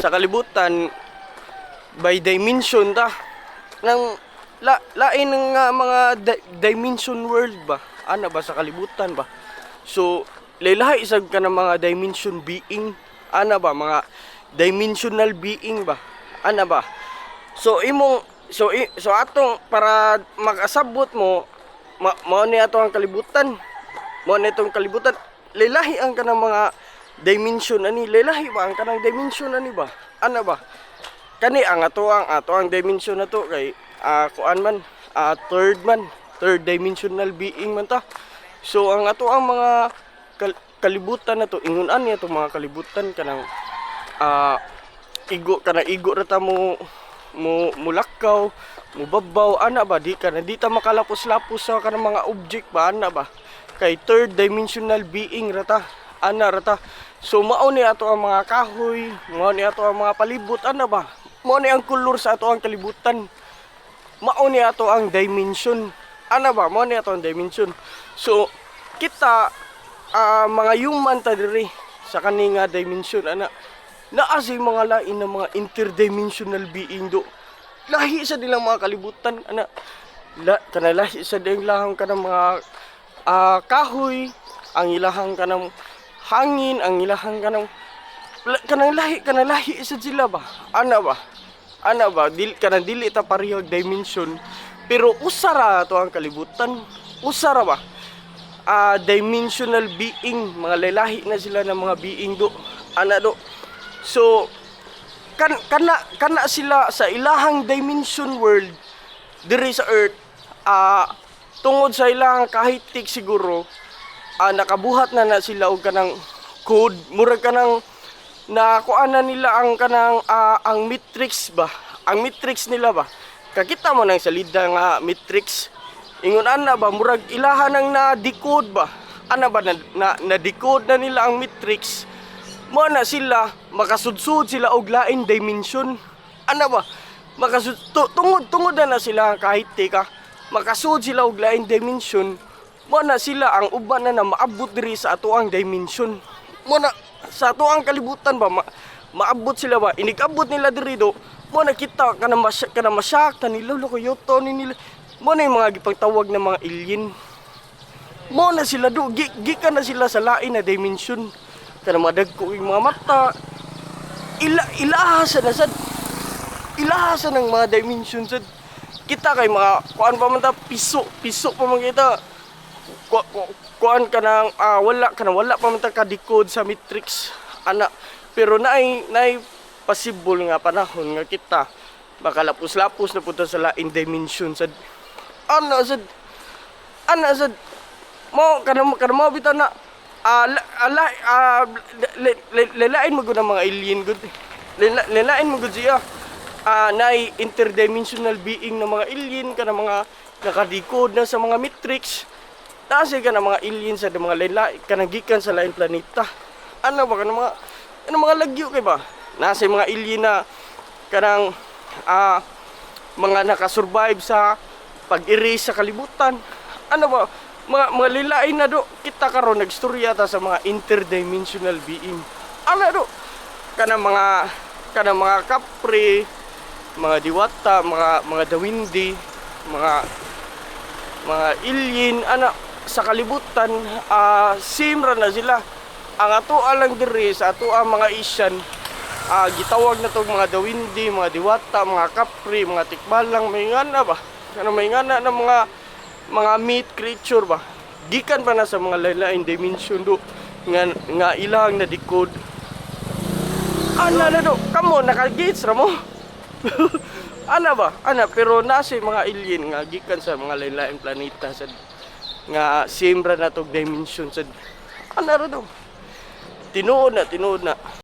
sa kalibutan by dimension ta nang lain nga mga dimension world ba ana ba sa kalibutan ba. So lilahi isag ka ng mga dimension being ana ba, mga dimensional being ba ana ba. So imong so atong para makasabot mo mao ni ato ang kalibutan, mao ni itong kalibutan, lilahi ang kanang mga dimension ani, lilahi ba ang kanang dimension ani ba ana ba. Kani ang ato ang dimension na to kay kuan man third dimensional being man ta. So ang ato ang mga kalibutan na to ingon-an niya to mga kalibutan kanang igo ra ta mo mulakaw mubabaw ana ba, di ta makalapos-lapos sa kanang mga object ba ana ba, kay third dimensional being rata ana rata. So mao ni ato ang mga kahoy, mao ni ato ang mga palibot ana ba, mao ni ang kulor sa ato ang kalibutan, mao ni ato ang dimension ana ba, mao ni ato ang dimension. So kita mga human ta diri sa kaninga dimension ana, naa say mga lain na mga interdimensional being do, lahi sa dilang mga kalibutan ana, kanalahi sa dilang kanang mga kahoy, ang ilahang kanang hangin, ang ilahang kanang lahi sa sila ba ana ba dili ta pareho dimension pero usara to ang kalibutan, usara ba dimensional being, mga lalahi na sila ng mga being do ana do. So kana sila sa ilahang dimension world diri sa earth, tungod sa ilahang kahitik siguro nakabuhat na sila og kanang code, murag kanang nakuana nila ang kanang ang matrix ba, ang matrix nila ba, kakita mo nang salida nga matrix ingon ana ba, murag ilahan nang na-decode ba ana ba, na-decode na nila ang matrix, mo na sila makasudsud sila og lain dimension ana ba, tungod na sila kahit tika makasud sila og lain dimension, mo na sila ang uban na maabot diri sa atoang dimension, mo na sa atoang kalibutan ba maabot sila ba, inigabot nila diri do, mo na kita kana masyak ta nila lokoyoto ni nila, mo na yung mga gipagtawag na mga alien, mo na sila do, gikan na sila sa lain na dimension, kana mga dagko yung mga mata, ilahasa ng mga dimension sad. Kita kay mga kuan pa man ta, piso pa man kita, kuan kanang wala pa man ta ka-decode sa matrix ana, pero naay possible nga panahon nga kita makalapos-lapos na punta sa lain dimension sad ana sad mo kanang bitaw na lalain mo gud ang mga alien gud, lalain mo gud siya naay interdimensional being na mga alien kanang mga nakadikod na sa mga matrix, nasa ka ng mga alien sa mga lalai kanang gikan sa lain planeta ano ba, kanang mga lagyo kay ba, nasa mga alien na kanang mga nakasurvive sa pag-erase sa kalibutan ano ba, mga lilain na do, kita karon nagstorya ta sa mga interdimensional being ano do, kanang mga kapre, mga diwata, mga dawindi, mga alien ana sa kalibutan, simra na sila. Ang ato lang diri sa ato ang mga isyan, gitawag na tong mga dawindi, mga diwata, mga kapre, mga tikbalang, may ngana ba, kanang may ngana na mga meat creature ba, gikan pa na sa mga lain dimension do nga ilang na decode ana na do, kamo nakagits ra mo ana ba ana, pero nasa mga alien nga gikan sa mga lain planeta sad nga same ra na tog dimension sad ana ra do, tinuod na